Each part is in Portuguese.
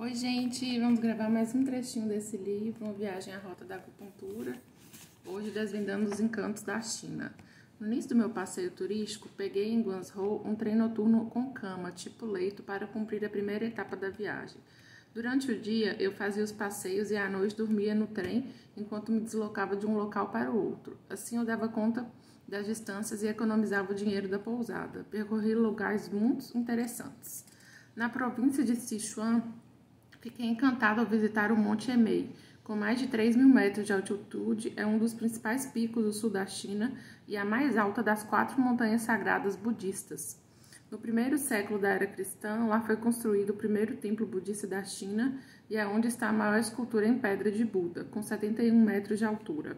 Oi, gente, vamos gravar mais um trechinho desse livro, Uma Viagem à Rota da Acupuntura, hoje desvendando os encantos da China. No início do meu passeio turístico, peguei em Guangzhou um trem noturno com cama, tipo leito, para cumprir a primeira etapa da viagem. Durante o dia, eu fazia os passeios e à noite dormia no trem, enquanto me deslocava de um local para o outro. Assim eu dava conta das distâncias e economizava o dinheiro da pousada. Percorri lugares muito interessantes. Na província de Sichuan, fiquei encantado ao visitar o Monte Emei. Com mais de 3.000 metros de altitude, é um dos principais picos do sul da China e a mais alta das 4 montanhas sagradas budistas. No primeiro século da era cristã, lá foi construído o primeiro templo budista da China e é onde está a maior escultura em pedra de Buda, com 71 metros de altura.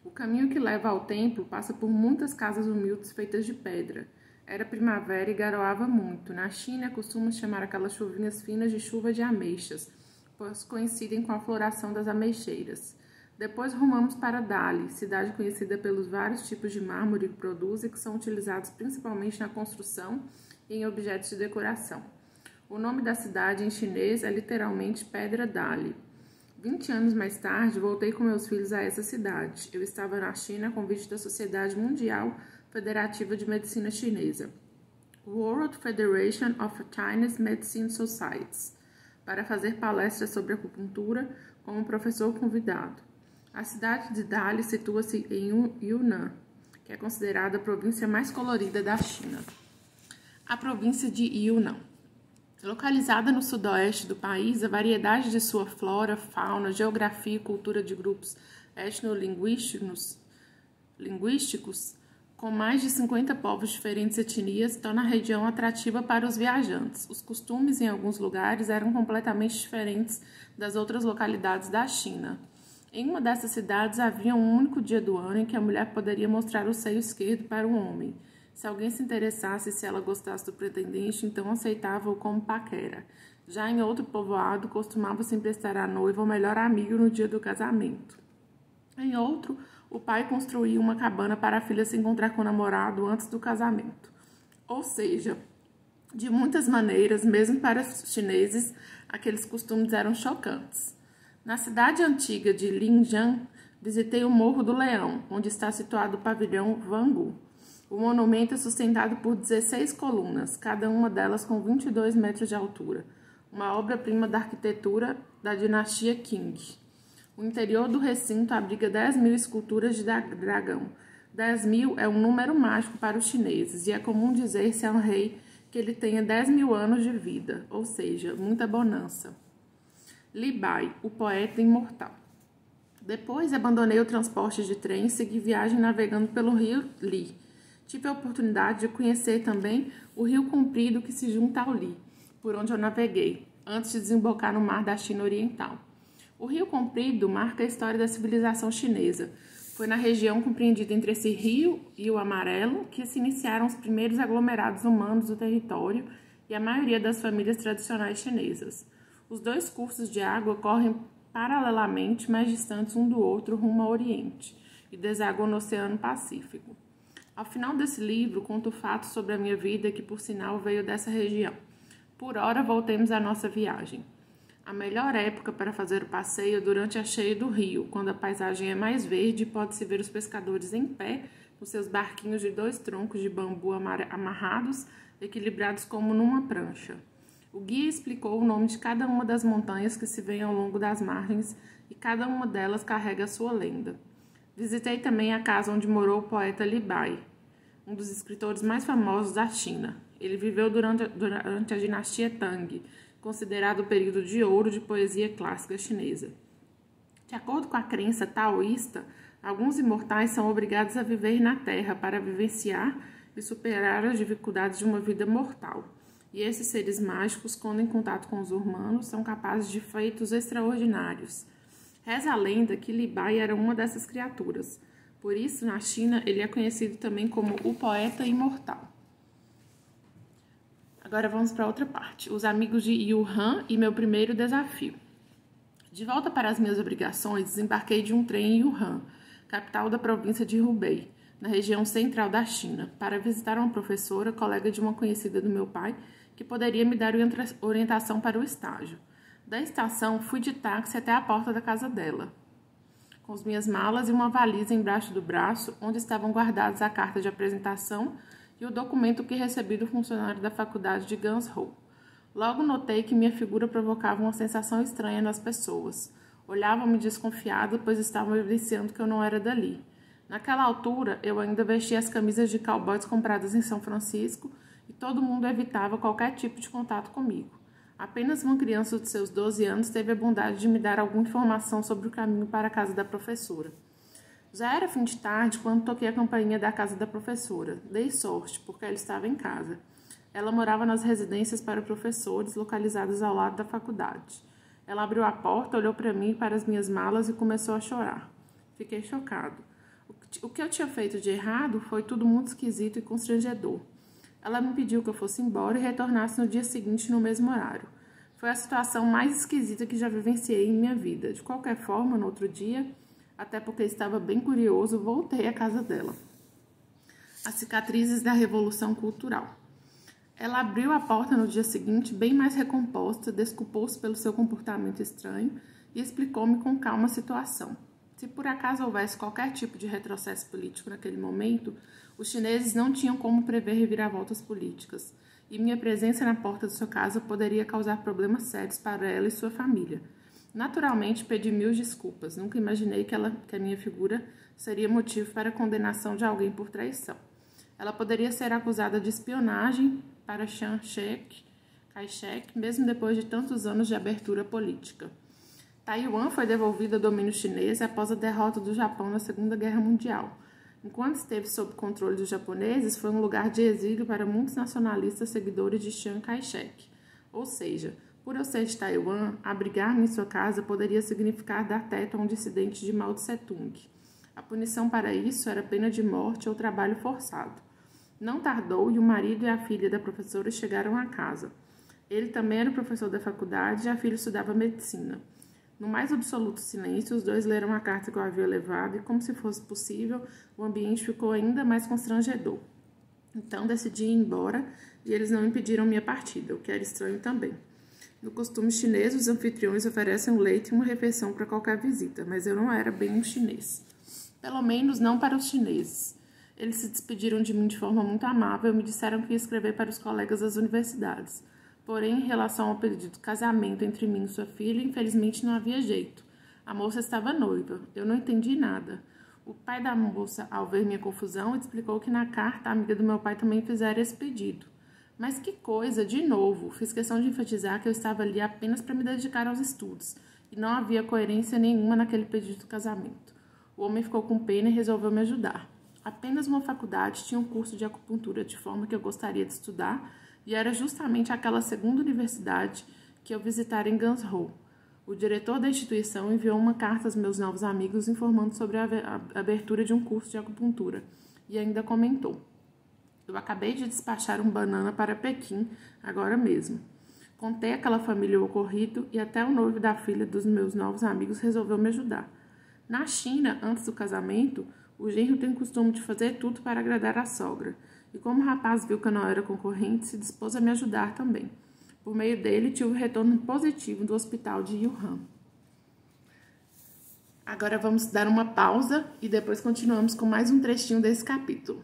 O caminho que leva ao templo passa por muitas casas humildes feitas de pedra. Era primavera e garoava muito. Na China, costuma chamar aquelas chuvinhas finas de chuva de ameixas, pois coincidem com a floração das ameixeiras. Depois rumamos para Dali, cidade conhecida pelos vários tipos de mármore que produz e que são utilizados principalmente na construção e em objetos de decoração. O nome da cidade em chinês é literalmente Pedra Dali. 20 anos mais tarde, voltei com meus filhos a essa cidade. Eu estava na China a convite da Sociedade Mundial Federativa de Medicina Chinesa, World Federation of Chinese Medicine Societies, para fazer palestras sobre acupuntura como professor convidado. A cidade de Dali situa-se em Yunnan, que é considerada a província mais colorida da China. A província de Yunnan. Localizada no sudoeste do país, a variedade de sua flora, fauna, geografia e cultura de grupos etnolinguísticos, com mais de 50 povos de diferentes etnias, torna a região atrativa para os viajantes. Os costumes em alguns lugares eram completamente diferentes das outras localidades da China. Em uma dessas cidades havia um único dia do ano em que a mulher poderia mostrar o seio esquerdo para o homem. Se alguém se interessasse e se ela gostasse do pretendente, então aceitava-o como paquera. Já em outro povoado, costumava-se emprestar a noiva ao melhor amigo no dia do casamento. Em outro, o pai construía uma cabana para a filha se encontrar com o namorado antes do casamento. Ou seja, de muitas maneiras, mesmo para os chineses, aqueles costumes eram chocantes. Na cidade antiga de Linjiang, visitei o Morro do Leão, onde está situado o pavilhão Wangu. O monumento é sustentado por 16 colunas, cada uma delas com 22 metros de altura, uma obra-prima da arquitetura da dinastia Qing. O interior do recinto abriga 10.000 esculturas de dragão. 10.000 é um número mágico para os chineses e é comum dizer-se a um rei que ele tenha 10.000 anos de vida, ou seja, muita bonança. Li Bai, o poeta imortal. Depois abandonei o transporte de trem e segui viagem navegando pelo rio Li. Tive a oportunidade de conhecer também o rio comprido que se junta ao Li, por onde eu naveguei, antes de desembocar no mar da China Oriental. O Rio Comprido marca a história da civilização chinesa. Foi na região compreendida entre esse rio e o Amarelo que se iniciaram os primeiros aglomerados humanos do território e a maioria das famílias tradicionais chinesas. Os dois cursos de água correm paralelamente, mais distantes um do outro rumo ao Oriente, e desaguam no Oceano Pacífico. Ao final desse livro, conto fatos sobre a minha vida que, por sinal, veio dessa região. Por ora, voltemos à nossa viagem. A melhor época para fazer o passeio é durante a cheia do rio, quando a paisagem é mais verde e pode-se ver os pescadores em pé, com seus barquinhos de 2 troncos de bambu amarrados, equilibrados como numa prancha. O guia explicou o nome de cada uma das montanhas que se vêem ao longo das margens e cada uma delas carrega a sua lenda. Visitei também a casa onde morou o poeta Li Bai, um dos escritores mais famosos da China. Ele viveu durante a dinastia Tang, considerado o período de ouro de poesia clássica chinesa. De acordo com a crença taoísta, alguns imortais são obrigados a viver na Terra para vivenciar e superar as dificuldades de uma vida mortal. E esses seres mágicos, quando em contato com os humanos, são capazes de feitos extraordinários. Reza a lenda que Li Bai era uma dessas criaturas. Por isso, na China, ele é conhecido também como o poeta imortal. Agora vamos para outra parte. Os amigos de Yuhan e meu primeiro desafio. De volta para as minhas obrigações, desembarquei de um trem em Yuhan, capital da província de Hubei, na região central da China, para visitar uma professora, colega de uma conhecida do meu pai, que poderia me dar orientação para o estágio. Da estação, fui de táxi até a porta da casa dela, com as minhas malas e uma valisa embaixo do braço, onde estavam guardados a carta de apresentação e o documento que recebi do funcionário da faculdade de Guns Hole. Logo notei que minha figura provocava uma sensação estranha nas pessoas. Olhavam-me desconfiado, pois estavam evidenciando que eu não era dali. Naquela altura, eu ainda vestia as camisas de cowboys compradas em São Francisco e todo mundo evitava qualquer tipo de contato comigo. Apenas uma criança de seus 12 anos teve a bondade de me dar alguma informação sobre o caminho para a casa da professora. Já era fim de tarde quando toquei a campainha da casa da professora. Dei sorte, porque ela estava em casa. Ela morava nas residências para professores, localizadas ao lado da faculdade. Ela abriu a porta, olhou para mim e para as minhas malas e começou a chorar. Fiquei chocado. O que eu tinha feito de errado foi tudo muito esquisito e constrangedor. Ela me pediu que eu fosse embora e retornasse no dia seguinte no mesmo horário. Foi a situação mais esquisita que já vivenciei em minha vida. De qualquer forma, no outro dia, até porque estava bem curioso, voltei à casa dela. As cicatrizes da Revolução Cultural. Ela abriu a porta no dia seguinte, bem mais recomposta, desculpou-se pelo seu comportamento estranho e explicou-me com calma a situação. Se por acaso houvesse qualquer tipo de retrocesso político naquele momento, os chineses não tinham como prever reviravoltas políticas, e minha presença na porta de sua casa poderia causar problemas sérios para ela e sua família. Naturalmente, pedi mil desculpas. Nunca imaginei que a minha figura seria motivo para a condenação de alguém por traição. Ela poderia ser acusada de espionagem para Chiang Kai-shek, mesmo depois de tantos anos de abertura política. Taiwan foi devolvida ao domínio chinês após a derrota do Japão na Segunda Guerra Mundial. Enquanto esteve sob controle dos japoneses, foi um lugar de exílio para muitos nacionalistas seguidores de Chiang Kai-shek. Ou seja, por eu ser de Taiwan, abrigar-me em sua casa poderia significar dar teto a um dissidente de Mao Tse-tung. A punição para isso era pena de morte ou trabalho forçado. Não tardou e o marido e a filha da professora chegaram à casa. Ele também era professor da faculdade e a filha estudava medicina. No mais absoluto silêncio, os dois leram a carta que eu havia levado e, como se fosse possível, o ambiente ficou ainda mais constrangedor. Então decidi ir embora e eles não impediram minha partida, o que era estranho também. No costume chinês, os anfitriões oferecem um leite e uma refeição para qualquer visita, mas eu não era bem um chinês. Pelo menos não para os chineses. Eles se despediram de mim de forma muito amável e me disseram que ia escrever para os colegas das universidades. Porém, em relação ao pedido de casamento entre mim e sua filha, infelizmente não havia jeito. A moça estava noiva. Eu não entendi nada. O pai da moça, ao ver minha confusão, explicou que na carta a amiga do meu pai também fizera esse pedido. Mas que coisa, de novo! Fiz questão de enfatizar que eu estava ali apenas para me dedicar aos estudos, e não havia coerência nenhuma naquele pedido de casamento. O homem ficou com pena e resolveu me ajudar. Apenas uma faculdade tinha um curso de acupuntura de forma que eu gostaria de estudar, e era justamente aquela segunda universidade que eu visitara em Guns Hole. O diretor da instituição enviou uma carta aos meus novos amigos informando sobre a abertura de um curso de acupuntura e ainda comentou: eu acabei de despachar um banana para Pequim, agora mesmo. Contei àquela família o ocorrido e até o noivo da filha dos meus novos amigos resolveu me ajudar. Na China, antes do casamento, o genro tem o costume de fazer tudo para agradar a sogra. E como o rapaz viu que eu não era concorrente, se dispôs a me ajudar também. Por meio dele, tive o retorno positivo do hospital de Wuhan. Agora vamos dar uma pausa e depois continuamos com mais um trechinho desse capítulo.